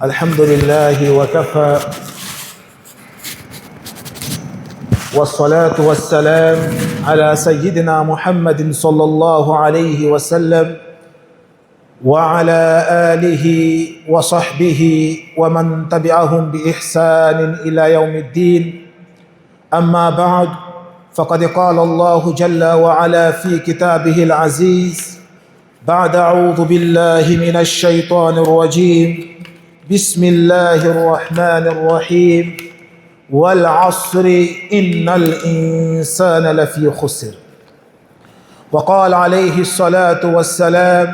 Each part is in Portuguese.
الحمد لله وكفى والصلاة والسلام على سيدنا محمد صلى الله عليه وسلم وعلى آله وصحبه ومن تبعهم بإحسان إلى يوم الدين. أما بعد، فقد قال الله جل وعلا في كتابه العزيز بعد أعوذ بالله من الشيطان الرجيم بسم الله الرحمن الرحيم والعصر إن الإنسان لفي خسر. وقال عليه الصلاة والسلام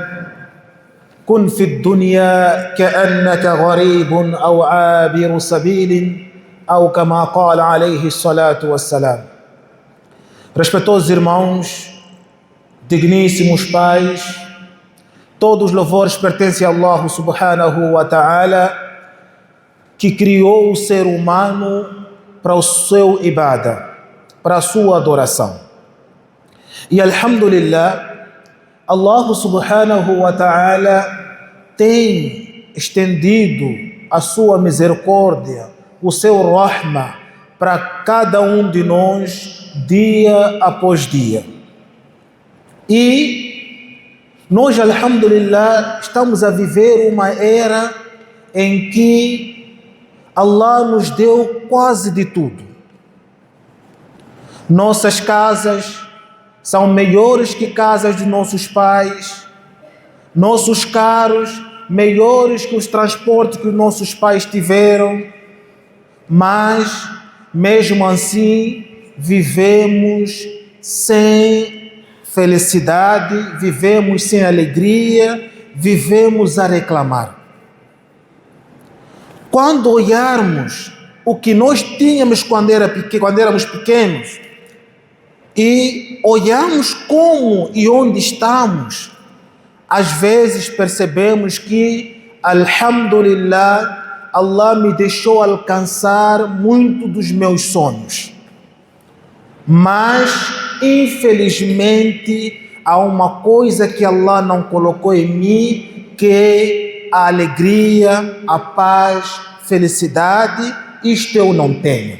كن في الدنيا كأنك غريب أو عابر سبيل أو كما قال عليه الصلاة والسلام. Respeitosos irmãos, digníssimos pais, todos os louvores pertencem a Allah subhanahu wa ta'ala, que criou o ser humano para o seu ibadah, para a sua adoração. E alhamdulillah, Allah subhanahu wa ta'ala tem estendido a sua misericórdia, o seu rahma, para cada um de nós, dia após dia. E nós, alhamdulillah, estamos a viver uma era em que Allah nos deu quase de tudo. Nossas casas são melhores que casas de nossos pais. Nossos carros melhores que os transportes que nossos pais tiveram. Mas, mesmo assim, vivemos sem felicidade, vivemos sem alegria, vivemos a reclamar. Quando olharmos o que nós tínhamos quando éramos pequenos e olhamos como e onde estamos, às vezes percebemos que, alhamdulillah, Allah me deixou alcançar muito dos meus sonhos. Mas, infelizmente, há uma coisa que Allah não colocou em mim, que é a alegria, a paz, felicidade. Isto eu não tenho.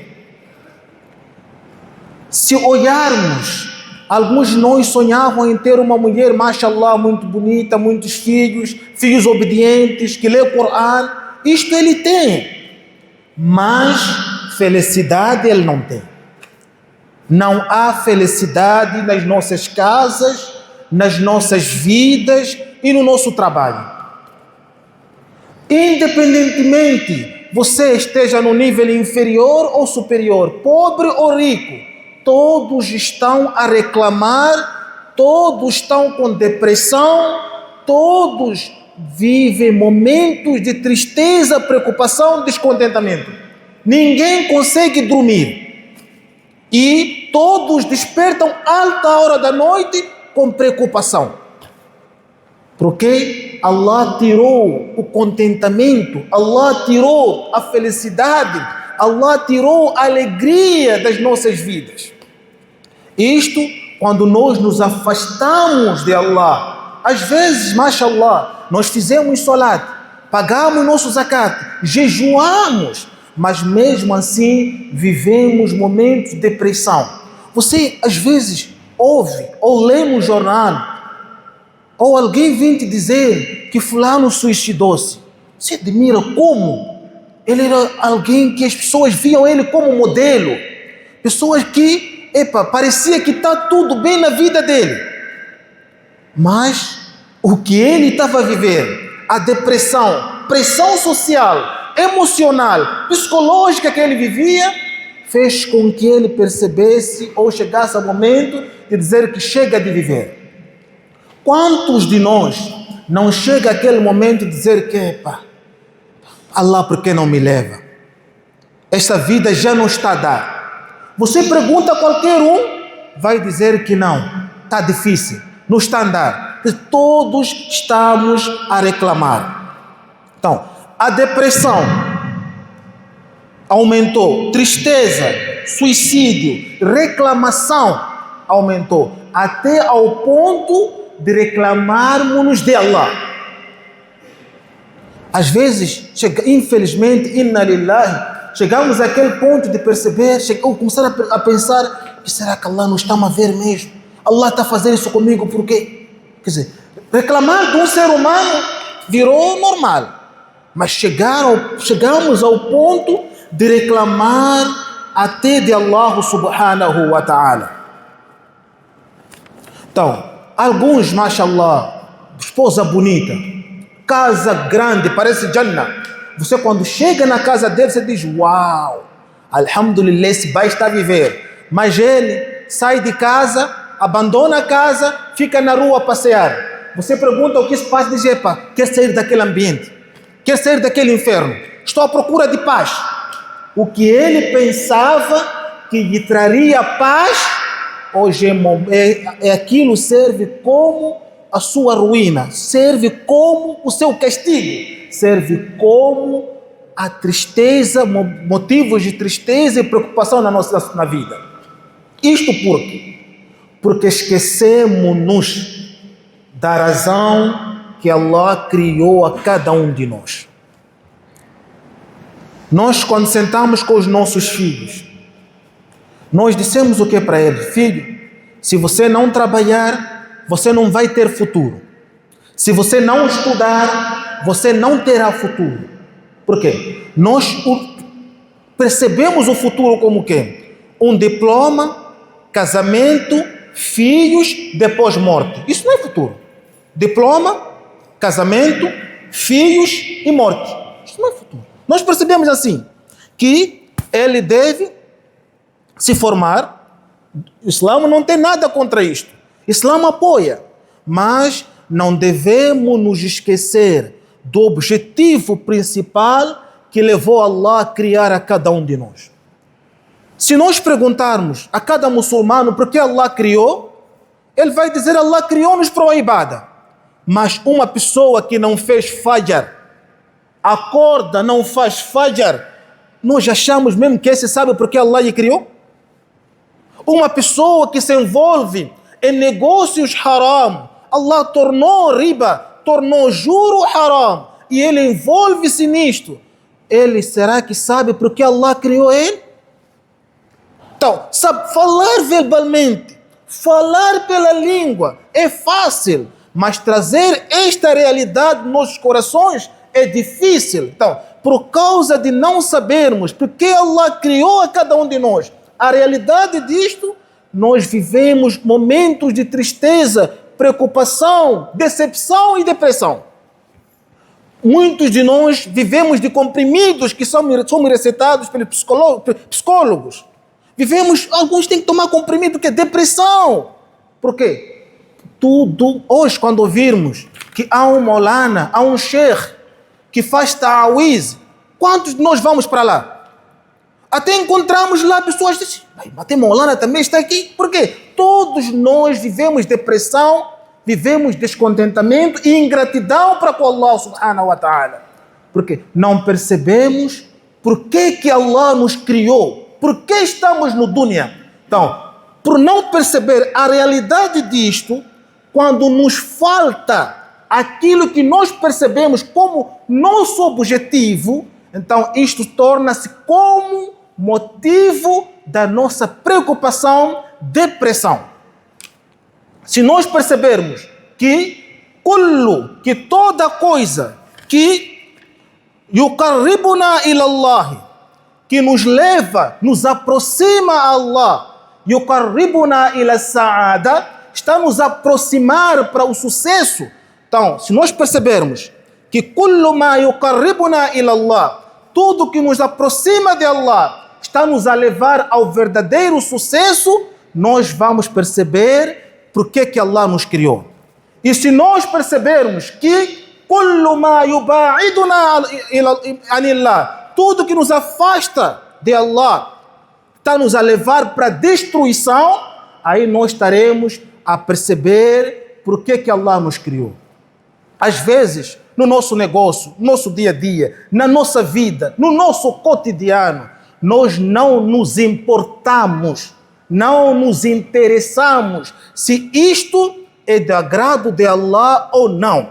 Se olharmos, alguns de nós sonhavam em ter uma mulher, mashallah, muito bonita, muitos filhos, filhos obedientes, que lê o Corão. Isto ele tem. Mas felicidade ele não tem. Não há felicidade nas nossas casas, nas nossas vidas e no nosso trabalho. Independentemente você esteja no nível inferior ou superior, pobre ou rico, todos estão a reclamar, todos estão com depressão, todos vivem momentos de tristeza, preocupação, descontentamento. Ninguém consegue dormir. E todos despertam alta hora da noite com preocupação. Porque Allah tirou o contentamento, Allah tirou a felicidade, Allah tirou a alegria das nossas vidas. Isto quando nós nos afastamos de Allah. Às vezes, mashallah, nós fizemos salat, pagamos nosso zakat, jejuamos, mas mesmo assim vivemos momentos de depressão. Você às vezes ouve ou lê no jornal, ou alguém vem te dizer que fulano suicidou-se. Você admira como ele era alguém que as pessoas viam ele como modelo, pessoas que, parecia que está tudo bem na vida dele, mas o que ele estava a viver, a depressão, pressão social, emocional, psicológica que ele vivia, fez com que ele percebesse ou chegasse ao momento de dizer que chega de viver. Quantos de nós não chega aquele momento de dizer que, Allah, por que não me leva? Esta vida já não está a dar. Você pergunta a qualquer um, vai dizer que não, está difícil, não está a andar. Todos estamos a reclamar. Então, a depressão aumentou, tristeza, suicídio, reclamação aumentou, até ao ponto de reclamarmos de Allah. Às vezes, infelizmente, inna lillahi, chegamos àquele ponto de perceber, começar a pensar, será que Allah não está a ver mesmo? Allah está a fazer isso comigo por quê? Quer dizer, reclamar de um ser humano virou normal. Mas chegamos ao ponto de reclamar até de Allah subhanahu wa ta'ala. Então, alguns, mashallah, esposa bonita, casa grande, parece Jannah. Você quando chega na casa dele, você diz, uau, alhamdulillah, esse pai está a viver. Mas ele sai de casa, abandona a casa, fica na rua a passear. Você pergunta o que se passa, diz, epa, quer sair daquele ambiente, quer sair daquele inferno, estou à procura de paz. O que ele pensava que lhe traria paz, hoje aquilo serve como a sua ruína, serve como o seu castigo, serve como a tristeza, motivos de tristeza e preocupação na vida. Isto por quê? Porque esquecemos-nos da razão que Allah criou a cada um de nós. Nós, quando sentamos com os nossos filhos, nós dissemos o que para eles? Filho, se você não trabalhar, você não vai ter futuro. Se você não estudar, você não terá futuro. Por quê? Nós percebemos o futuro como o quê? Um diploma, casamento, filhos, depois morte. Isso não é futuro. Diploma, casamento, filhos e morte. Isso não é futuro. Nós percebemos assim, que ele deve se formar. O Islã não tem nada contra isto. O Islã apoia. Mas não devemos nos esquecer do objetivo principal que levou Allah a criar a cada um de nós. Se nós perguntarmos a cada muçulmano por que Allah criou, ele vai dizer Allah criou-nos para a ibada. Mas uma pessoa que não fez fajr, acorda, não faz fajr, nós achamos mesmo que esse sabe por que Allah lhe criou? Uma pessoa que se envolve em negócios haram, Allah tornou riba, tornou juro haram, e ele envolve-se nisto. Ele será que sabe por que Allah criou ele? Então, sabe, falar verbalmente, falar pela língua é fácil, mas trazer esta realidade nos nossos corações é difícil. Então, por causa de não sabermos por que Allah criou a cada um de nós, a realidade disto, nós vivemos momentos de tristeza, preocupação, decepção e depressão. Muitos de nós vivemos de comprimidos que são recetados pelos psicólogos. Alguns têm que tomar comprimido que é depressão. Por quê? Hoje, quando ouvirmos que há um Maulana, há um Sheikh que faz ta'awiz, quantos de nós vamos para lá? Até encontramos lá pessoas que dizem, mas tem Maulana também está aqui. Por quê? Todos nós vivemos depressão, vivemos descontentamento e ingratidão para com Allah subhanahu wa ta'ala. Porque não percebemos por que Allah nos criou, por que estamos no dunya. Então, por não perceber a realidade disto, quando nos falta aquilo que nós percebemos como nosso objetivo, então isto torna-se como motivo da nossa preocupação, depressão. Se nós percebermos que toda coisa que yuqarribuna ila Allah, que nos leva, nos aproxima a Allah, yuqarribuna ila sa'ada, está nos aproximar para o sucesso. Então, se nós percebermos que kullu ma yuqarribuna ila Allah, tudo que nos aproxima de Allah, está nos a levar ao verdadeiro sucesso, nós vamos perceber por que Allah nos criou. E se nós percebermos que kullu ma yuba'iduna anillah, tudo que nos afasta de Allah, está nos a levar para a destruição, aí nós estaremos a perceber por que Allah nos criou. Às vezes, no nosso negócio, no nosso dia a dia, na nossa vida, no nosso cotidiano, nós não nos importamos, não nos interessamos se isto é de agrado de Allah ou não.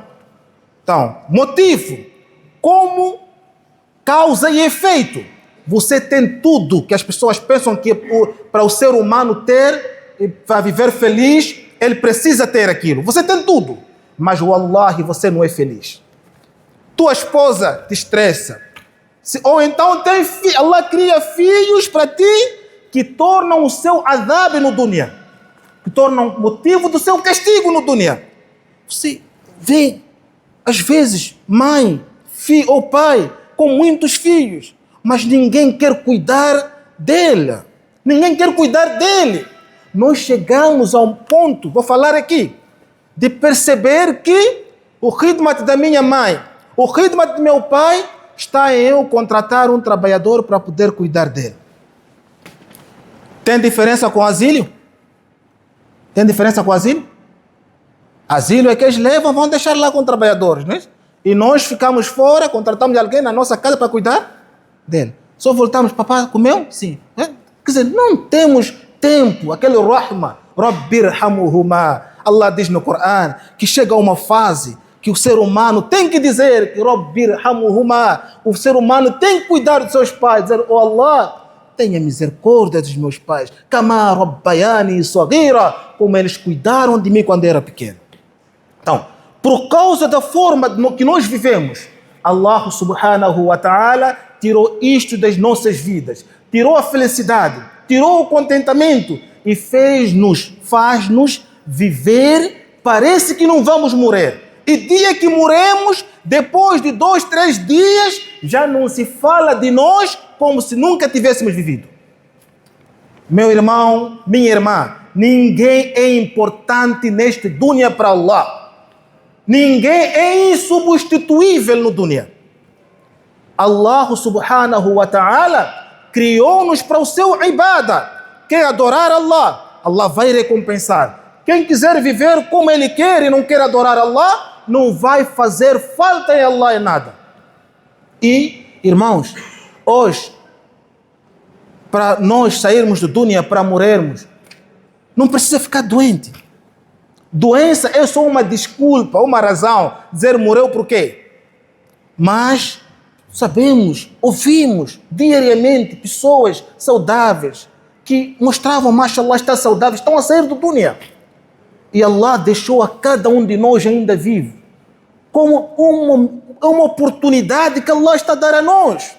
Então, motivo como causa e efeito. Você tem tudo que as pessoas pensam que para o ser humano ter, para viver feliz, ele precisa ter aquilo. Você tem tudo, mas wallahi, você não é feliz. Tua esposa te estressa. Ou então Allah cria filhos para ti que tornam o seu adab no dunya, que tornam motivo do seu castigo no dunya. Você vê, às vezes, mãe, filho ou pai com muitos filhos, mas ninguém quer cuidar dela. Ninguém quer cuidar dele. Nós chegamos a um ponto, vou falar aqui, de perceber que o khidmat da minha mãe, o khidmat do meu pai, está em eu contratar um trabalhador para poder cuidar dele. Tem diferença com asilo? Tem diferença com asilo? Asilo é que eles levam, vão deixar lá com trabalhadores, não é? E nós ficamos fora, contratamos alguém na nossa casa para cuidar dele. Só voltamos, papai comeu? Sim. Quer dizer, não temos tempo, aquele rahma, Rabbirhamuhuma. Allah diz no Corão que chega a uma fase que o ser humano tem que dizer que Rabbirhamuhuma, o ser humano tem que cuidar dos seus pais, dizer, oh Allah, tenha misericórdia dos meus pais, Kama Rabbayani Saghira, como eles cuidaram de mim quando era pequeno. Então, por causa da forma que nós vivemos, Allah subhanahu wa ta'ala tirou isto das nossas vidas, tirou a felicidade, tirou o contentamento e faz-nos viver, parece que não vamos morrer. E dia que morremos, depois de 2, 3 dias, já não se fala de nós como se nunca tivéssemos vivido. Meu irmão, minha irmã, ninguém é importante neste dunya para Allah. Ninguém é insubstituível no dunya. Allah subhanahu wa ta'ala criou-nos para o seu ibadah. Quer adorar Allah, Allah vai recompensar. Quem quiser viver como ele quer e não quer adorar Allah, não vai fazer falta em Allah em nada. E, irmãos, hoje, para nós sairmos do dunya, para morrermos, não precisa ficar doente. Doença é só uma desculpa, uma razão, dizer morreu por quê? Mas sabemos, ouvimos diariamente pessoas saudáveis que mostravam, mashallah, está saudável, estão a sair do dunya. E Allah deixou a cada um de nós ainda vivo, como uma oportunidade que Allah está a dar a nós.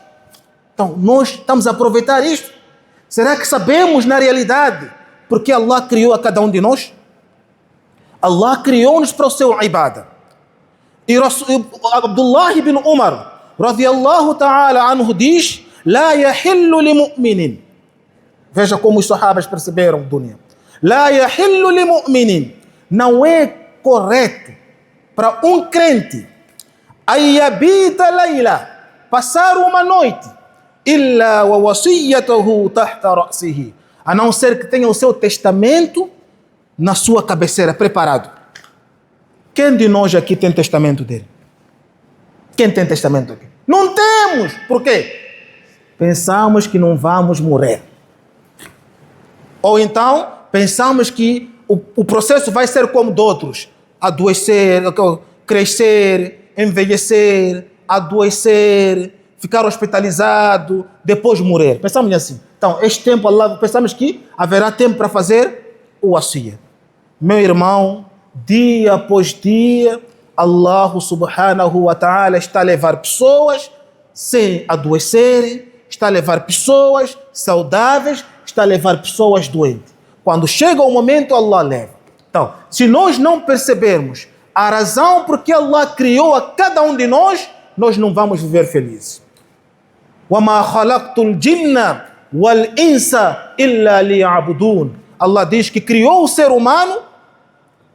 Então, nós estamos a aproveitar isto? Será que sabemos na realidade porque Allah criou a cada um de nós? Allah criou-nos para o seu ibadah. E Abdullah ibn Umar, radiyallahu ta'ala anhu, diz, La yahillu li mu'minin. Veja como os sahabas perceberam, dunya. La yahillu li mu'minin. Não é correto para um crente ayyabita layla, passar uma noite, illa wa wasiyatuhu tahta ra'sihi, a não ser que tenha o seu testamento na sua cabeceira, preparado. Quem de nós aqui tem testamento dele? Quem tem testamento aqui? Não temos! Por quê? Pensamos que não vamos morrer. Ou então, pensamos que o processo vai ser como de outros. Adoecer, crescer, envelhecer, adoecer, ficar hospitalizado, depois morrer. Pensamos assim. Então, este tempo, Allah, pensamos que haverá tempo para fazer o wasiyah. Meu irmão, dia após dia, Allah subhanahu wa ta'ala está a levar pessoas sem adoecerem, está a levar pessoas saudáveis, está a levar pessoas doentes. Quando chega o momento, Allah leva. Então, se nós não percebermos a razão por que Allah criou a cada um de nós, nós não vamos viver felizes. وَمَا خَلَقْتُ الْجِنَّ وَالْإِنسَ إِلَّا لِيَعْبُدُونَ. Allah diz que criou o ser humano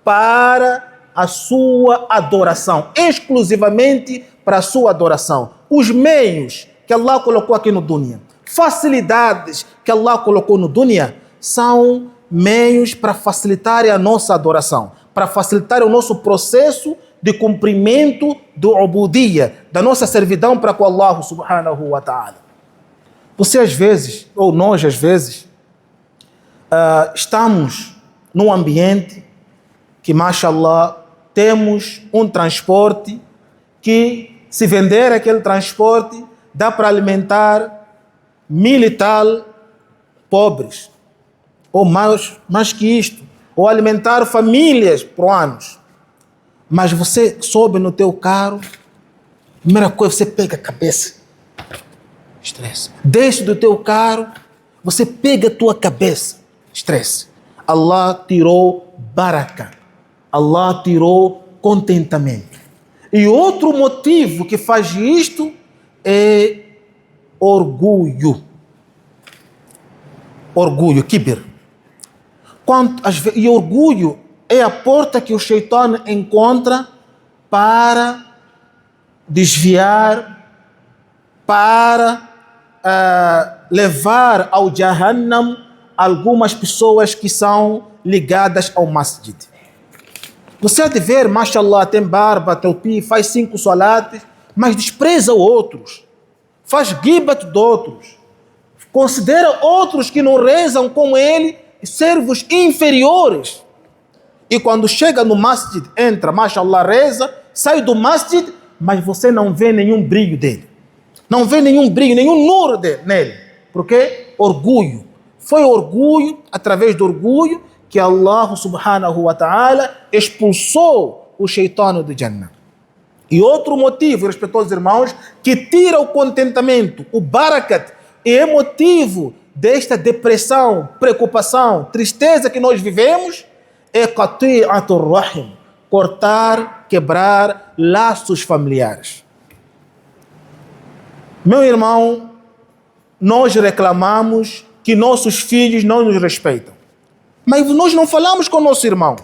para a sua adoração, exclusivamente para a sua adoração. Os meios que Allah colocou aqui no dunya, facilidades que Allah colocou no dunya, são meios para facilitar a nossa adoração, para facilitar o nosso processo de cumprimento do ubudiyya, da nossa servidão para com Allah subhanahu wa ta'ala. Você às vezes, ou nós às vezes, estamos num ambiente que, mashallah, temos um transporte que se vender aquele transporte, dá para alimentar 1000 e tal pobres, ou mais que isto, ou alimentar famílias por anos. Mas você sobe no teu carro, primeira coisa, você pega a cabeça, estresse. Desce do teu carro, você pega a tua cabeça, estresse. Allah tirou baraka, Allah tirou contentamento. E outro motivo que faz isto é orgulho. Orgulho, kibir. E orgulho é a porta que o Shaitã encontra para desviar, para levar ao Jahannam algumas pessoas que são ligadas ao masjid. Você há de ver, mashallah, tem barba, teupi, faz 5 salates, mas despreza outros, faz gibat de outros, considera outros que não rezam como ele servos inferiores. E quando chega no masjid, entra, mashallah, reza, sai do masjid, mas você não vê nenhum brilho dele. Não vê nenhum brilho, nenhum nur nele. Por quê? Orgulho. Foi orgulho, através do orgulho, que Allah subhanahu wa ta'ala expulsou o Shaitã do Jannah. E outro motivo, respeitosos irmãos, que tira o contentamento, o barakat, e é motivo desta depressão, preocupação, tristeza que nós vivemos, é qati'atur rahim, cortar, quebrar laços familiares. Meu irmão, nós reclamamos que nossos filhos não nos respeitam. Mas nós não falamos com nosso irmão,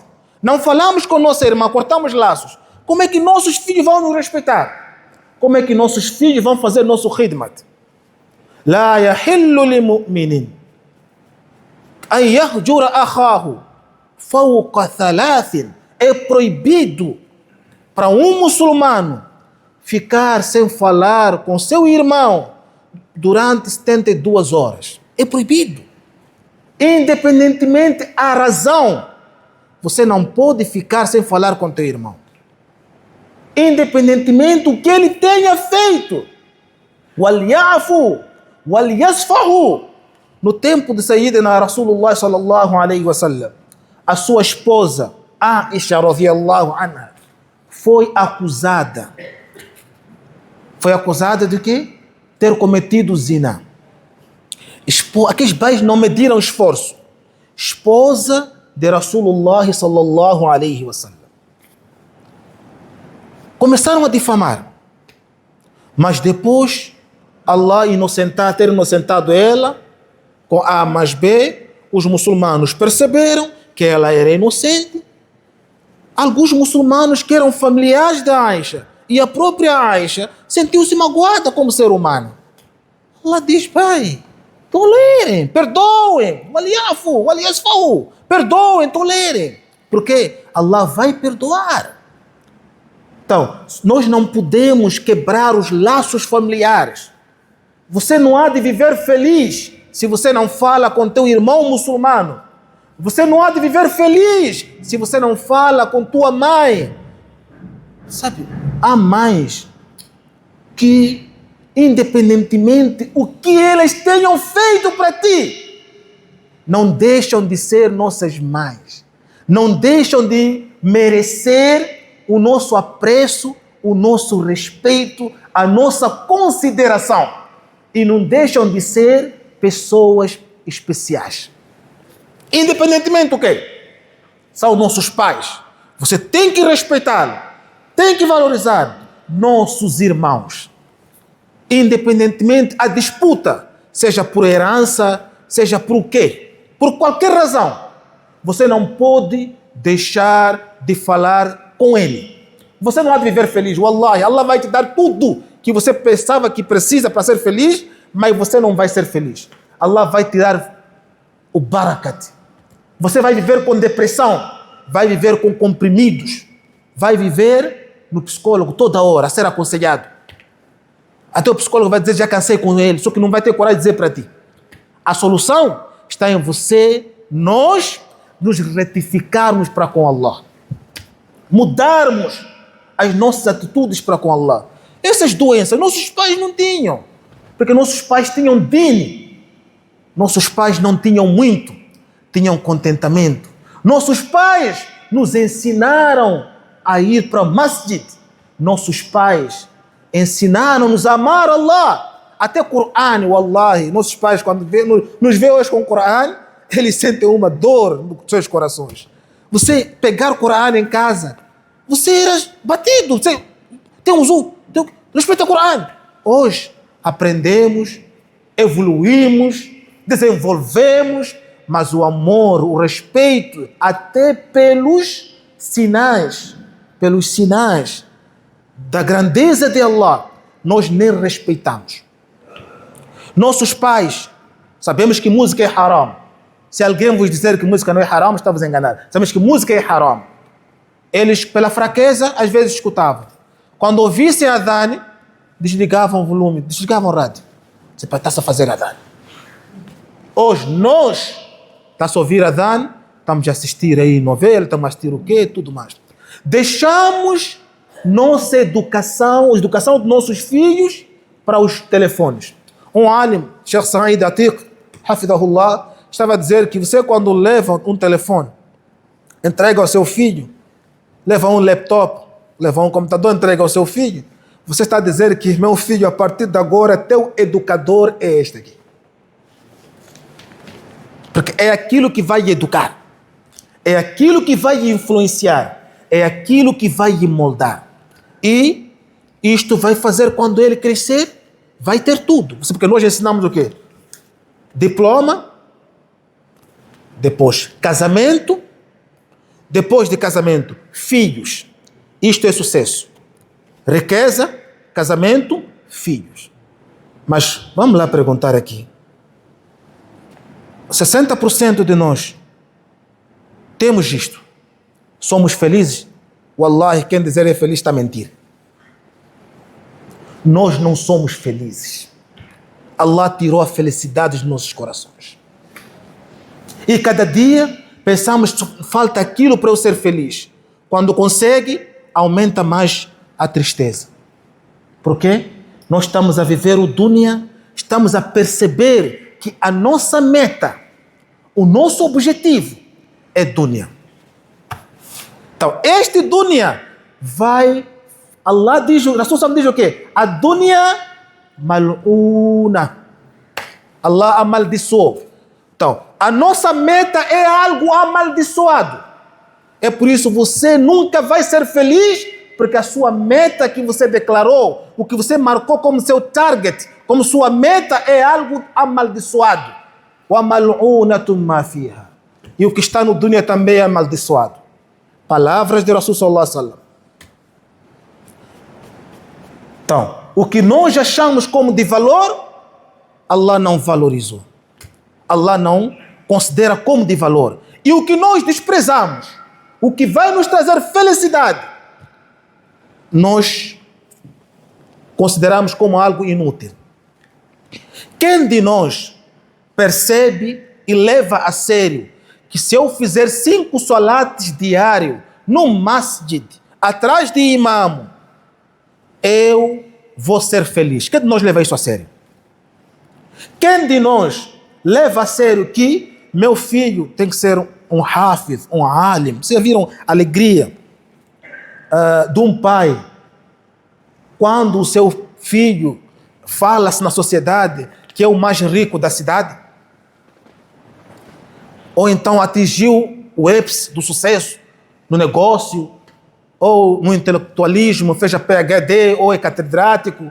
não falamos com nossa irmã, cortamos laços. Como é que nossos filhos vão nos respeitar? Como é que nossos filhos vão fazer nosso khidmat? La yahillu li mu'minin an yahjura akhahu fawqa thalathin. É proibido para um muçulmano ficar sem falar com seu irmão durante 72 horas. É proibido. Independentemente da razão, você não pode ficar sem falar com teu irmão. Independentemente do que ele tenha feito. Wal-ya'fu, wal-yasfahu. No tempo de Sayyidina Rasulullah sallallahu alaihi wasallam, a sua esposa, Aisha radhiyallahu anha, foi acusada. Foi acusada de quê? Ter cometido zina. Aqueles pais não mediram esforço. Esposa de Rasulullah sallallahu alaihi wasallam. Começaram a difamar. Mas depois, Allah ter inocentado ela, com A mais B, os muçulmanos perceberam que ela era inocente. Alguns muçulmanos que eram familiares da Aisha, e a própria Aisha sentiu-se magoada como ser humano. Allah diz, pai, tolerem, perdoem, waliafu, waliasfahu, perdoem, tolerem, porque Allah vai perdoar. Então, nós não podemos quebrar os laços familiares. Você não há de viver feliz se você não fala com teu irmão muçulmano. Você não há de viver feliz se você não fala com tua mãe. Sabe, há mães que, independentemente o que elas tenham feito para ti, não deixam de ser nossas mães, não deixam de merecer o nosso apreço, o nosso respeito, a nossa consideração, e não deixam de ser pessoas especiais. Independentemente do quê? São nossos pais. Você tem que respeitá-los, tem que valorizar nossos irmãos. Independentemente a disputa, seja por herança, seja por o quê? Por qualquer razão, você não pode deixar de falar com ele. Você não há de viver feliz. Wallahi, Allah vai te dar tudo que você pensava que precisa para ser feliz, mas você não vai ser feliz. Allah vai te dar o barakat. Você vai viver com depressão, vai viver com comprimidos, vai viver no psicólogo toda hora, a ser aconselhado. Até o psicólogo vai dizer, já cansei com ele, só que não vai ter coragem de dizer para ti. A solução está em você, nós, nos retificarmos para com Allah. Mudarmos as nossas atitudes para com Allah. Essas doenças, nossos pais não tinham. Porque nossos pais tinham dini. Nossos pais não tinham muito, tinham contentamento. Nossos pais nos ensinaram a ir para o masjid. Nossos pais ensinaram-nos a amar Allah. Até Coran, wallahi, nossos pais quando nos vê hoje com o Coran, eles sentem uma dor nos seus corações. Você pegar o Coran em casa, você era batido. Você tem respeito ao Coran. Hoje aprendemos, evoluímos, desenvolvemos, mas o amor, o respeito, até pelos sinais da grandeza de Allah, nós nem respeitamos. Nossos pais, sabemos que música é haram. Se alguém vos dizer que música não é haram, está vos enganando. Sabemos que música é haram. Eles, pela fraqueza, às vezes escutavam. Quando ouvissem a adhan, desligavam o volume, desligavam o rádio. Você está-se a fazer adhan. Hoje, nós, está-se a ouvir adhan, estamos a assistir aí novela, estamos a assistir o quê, tudo mais. Deixamos nossa educação, a educação dos nossos filhos para os telefones. Um alim, Sheikh Said Atiq, hafidahullah, estava a dizer que você quando leva um telefone, entrega ao seu filho, leva um laptop, leva um computador, entrega ao seu filho, você está a dizer que meu filho, a partir de agora, teu educador é este aqui. Porque é aquilo que vai educar, é aquilo que vai influenciar, é aquilo que vai moldar. E isto vai fazer quando ele crescer, vai ter tudo. Porque nós ensinamos o quê? Diploma, depois casamento, depois de casamento, filhos. Isto é sucesso. Riqueza, casamento, filhos. Mas vamos lá perguntar aqui. 60% de nós temos isto. Somos felizes? Wallahi, quem dizer é feliz está a mentir. Nós não somos felizes. Allah tirou a felicidade dos nossos corações. E cada dia pensamos, falta aquilo para eu ser feliz. Quando consegue, aumenta mais a tristeza. Por quê? Nós estamos a viver o dunya, estamos a perceber que a nossa meta, o nosso objetivo é dunya. Então, este dunya vai... Allah diz, Rasul diz o quê? A dunya mal'una. Allah amaldiçoou. Então, a nossa meta é algo amaldiçoado. É por isso você nunca vai ser feliz, porque a sua meta que você declarou, o que você marcou como seu target, como sua meta é algo amaldiçoado. Wa mal'unatun ma fiha. E o que está no dunya também é amaldiçoado. Palavras de Rasul sallallahu alaihi wasallam. Então, o que nós achamos como de valor, Allah não valorizou. Allah não considera como de valor. E o que nós desprezamos, o que vai nos trazer felicidade, nós consideramos como algo inútil. Quem de nós percebe e leva a sério que se eu fizer 5 salates diários no masjid, atrás de imam, eu vou ser feliz? Quem de nós leva isso a sério? Quem de nós leva a sério que meu filho tem que ser um hafiz, um alim? Vocês viram a alegria de um pai quando o seu filho fala-se na sociedade que é o mais rico da cidade? Ou então atingiu o ápice do sucesso no negócio, ou no intelectualismo, fez a PhD, ou é catedrático.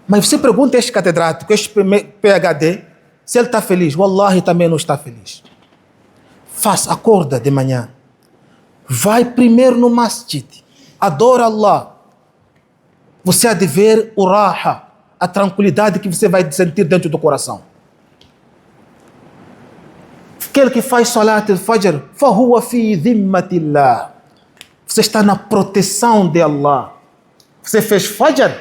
Mas você pergunta a este catedrático, este PhD, se ele está feliz. Wallahi, também não está feliz. Acorda de manhã, vai primeiro no masjid, adora Allah. Você há de ver o raha, a tranquilidade que você vai sentir dentro do coração. Aquele que faz salat al-fajr, fahuwa fi dhimmatillah. Você está na proteção de Allah. Você fez fajr,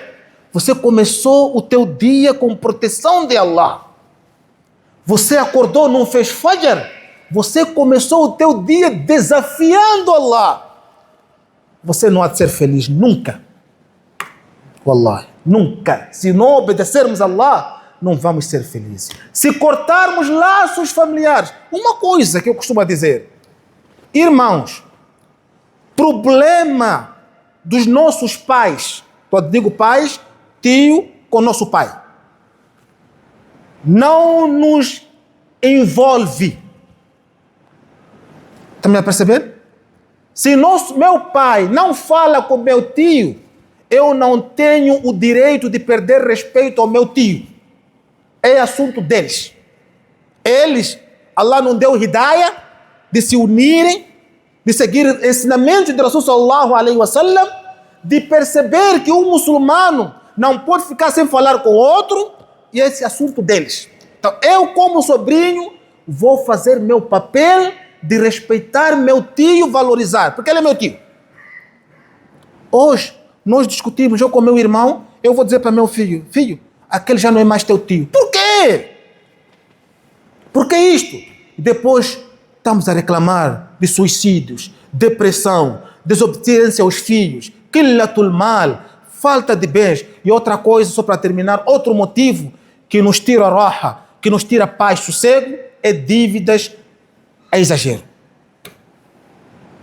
você começou o teu dia com proteção de Allah. Você acordou, não fez fajr, você começou o teu dia desafiando Allah. Você não há de ser feliz nunca. Wallahi, nunca. Se não obedecermos a Allah, não vamos ser felizes. Se cortarmos laços familiares, uma coisa que eu costumo dizer, irmãos, problema dos nossos pais, quando digo pais, tio com nosso pai, não nos envolve. Está me a perceber? Se meu pai não fala com meu tio, eu não tenho o direito de perder respeito ao meu tio. É assunto deles. Eles, Allah não deu hidayah de se unirem, de seguir ensinamentos de Rasul sallallahu alaihi wasallam, de perceber que um muçulmano não pode ficar sem falar com outro, e esse é assunto deles. Então, eu como sobrinho, vou fazer meu papel de respeitar meu tio, valorizar, porque ele é meu tio. Hoje, nós discutimos, eu com meu irmão, eu vou dizer para meu filho, filho, aquele já não é mais teu tio. Por quê? Por que isto? Depois estamos a reclamar de suicídios, depressão, desobediência aos filhos, qillatul mal, falta de bens. E outra coisa, só para terminar, outro motivo que nos tira raha, que nos tira paz, sossego, é dívidas a exagero.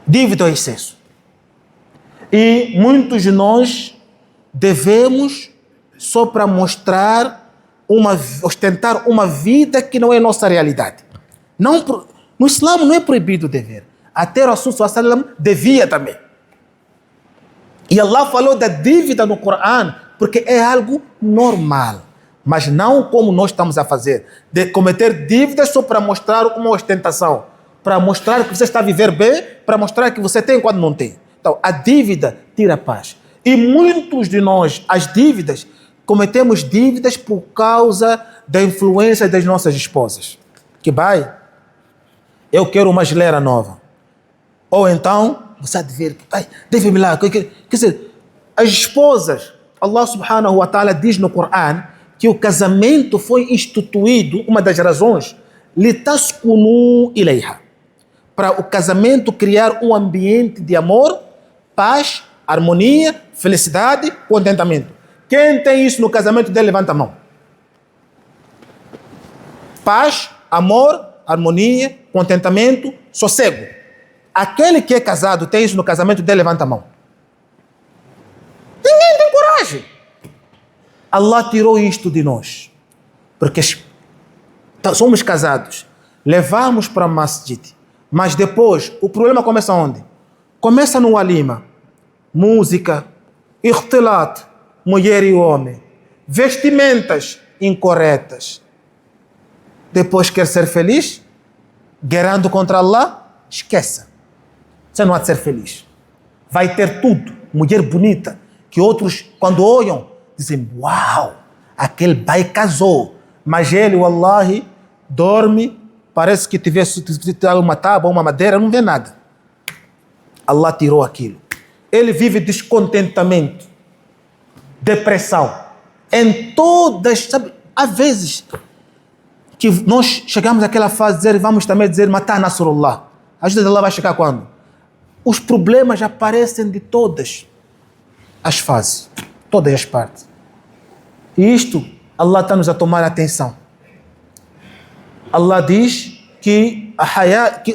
Dívida a excesso. E muitos de nós devemos só para mostrar, ostentar uma vida que não é nossa realidade. Não, no Islã não é proibido dever. Até o Rasul sallallahu alaihi wasallam devia também. E Allah falou da dívida no Corão, porque é algo normal. Mas não como nós estamos a fazer, de cometer dívidas só para mostrar uma ostentação, para mostrar que você está a viver bem, para mostrar que você tem quando não tem. Então, a dívida tira a paz. E muitos de nós, as dívidas, cometemos dívidas por causa da influência das nossas esposas. Que vai, eu quero uma geleira nova. Ou então, você há de ver, pai, deve-me lá. Quer dizer, as esposas, Allah subhanahu wa ta'ala diz no Corão que o casamento foi instituído, uma das razões, litaskunu ilayha, para o casamento criar um ambiente de amor, paz, harmonia, felicidade, contentamento. Quem tem isso no casamento dele, levanta a mão. Paz, amor, harmonia, contentamento, sossego. Aquele que é casado tem isso no casamento dele, levanta a mão. Ninguém tem coragem. Allah tirou isto de nós, porque somos casados, levamos para a masjid, mas depois o problema começa onde? Começa no walima, música, ikhtilat, mulher e homem, vestimentas incorretas. Depois quer ser feliz, guerreando contra Allah, esqueça, você não há de ser feliz. Vai ter tudo, mulher bonita, que outros quando olham dizem, uau, aquele pai casou, mas ele, wallahi, dorme, parece que tivesse uma tábua, uma madeira, não vê nada. Allah tirou aquilo. Ele vive descontentamento, depressão, em todas, sabe, há vezes que nós chegamos àquela fase de dizer, vamos também dizer, matar Nasrullah. A ajuda de Allah vai chegar quando? Os problemas aparecem de todas as fases, todas as partes. E isto, Allah está nos a tomar atenção. Allah diz que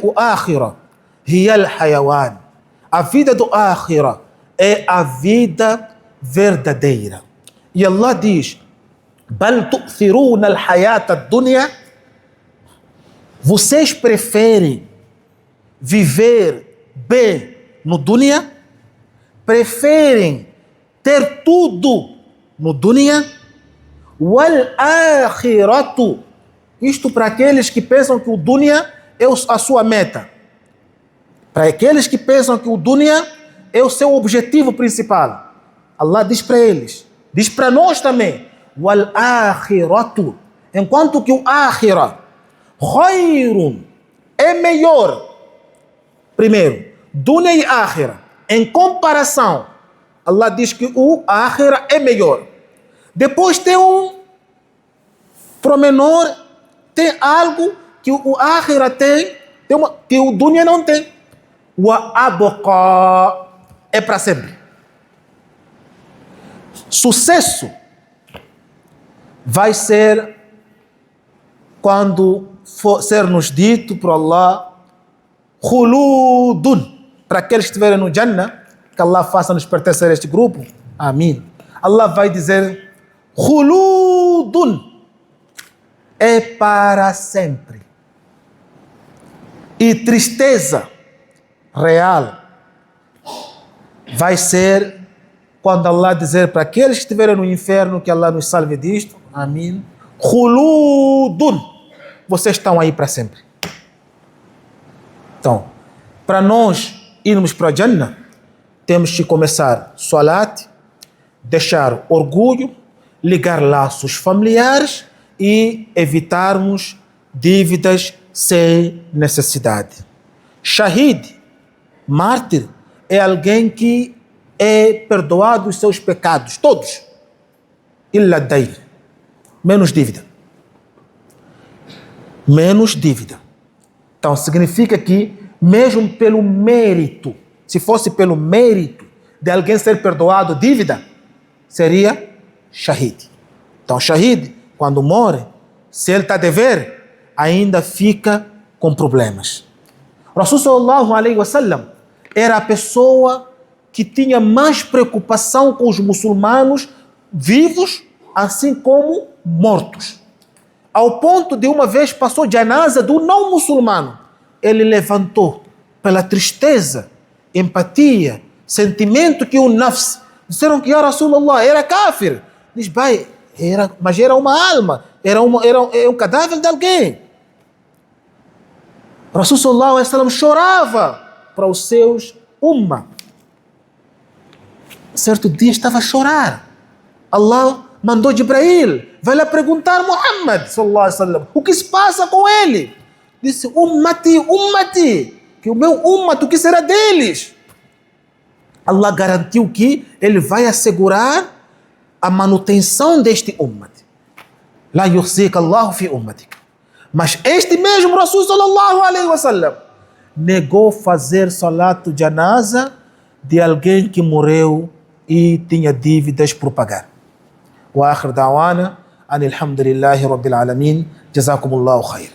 o akhira hiya al-hayawan. A vida do akhira é a vida verdadeira. E Allah diz, bal tu'thiruna al-hayata ad-dunya. Vocês preferem viver bem no dunya? Preferem ter tudo no dunya? Wal akhiratu. Isto para aqueles que pensam que o dunya é a sua meta. Para aqueles que pensam que o dunya é o seu objetivo principal. Allah diz para eles, diz para nós também, wal akhiratu. Enquanto que o akhira, khairun, é melhor. Primeiro, dunya e akhira, em comparação, Allah diz que o akhira é melhor. Depois tem um promenor, tem algo que o akhira tem que o dunya não tem. O abqa é para sempre. Sucesso vai ser quando for ser-nos dito por Allah, Khuludun, para aqueles que estiverem no Jannah, que Allah faça-nos pertencer a este grupo. Amém. Allah vai dizer, Khuludun, é para sempre. E tristeza real vai ser quando Allah dizer para aqueles que estiverem no inferno, que Allah nos salve disto. Amém. Khuludun, vocês estão aí para sempre. Então, para nós irmos para a Jannah, temos que começar salat, deixar orgulho, ligar laços familiares e evitarmos dívidas sem necessidade. Shahid, mártir, é alguém que é perdoado os seus pecados, todos. Illa dayn, menos dívida. Menos dívida. Então significa que mesmo pelo mérito, se fosse pelo mérito de alguém ser perdoado dívida, seria shahid. Então shahid, quando morre, se ele está a dever, ainda fica com problemas. Rasul sallallahu alaihi wasallam era a pessoa que tinha mais preocupação com os muçulmanos vivos, assim como mortos. Ao ponto de uma vez passou janaza do não muçulmano. Ele levantou pela tristeza, empatia, sentimento que o nafs. Disseram que, ya Rasulullah, era kafir. Diz, pai, mas era uma alma, era um cadáver de alguém. Rasul sallallahu alaihi wasallam chorava para os seus ummah. Certo dia estava a chorar. Allah mandou Jibril, vai lá perguntar a Muhammad sallallahu alaihi wasallam, o que se passa com ele? Disse, ummati, que o meu ummat, o que será deles? Allah garantiu que ele vai assegurar a manutenção deste ummat. La yukhzika Allahu fi ummatik. Mas este mesmo Rasul sallallahu alaihi wasallam negou fazer salat janaza de alguém que morreu e tinha dívidas por pagar. Wa akhir da'wana anil hamdulillahi rabbil alamin. Jazakumullahu khair.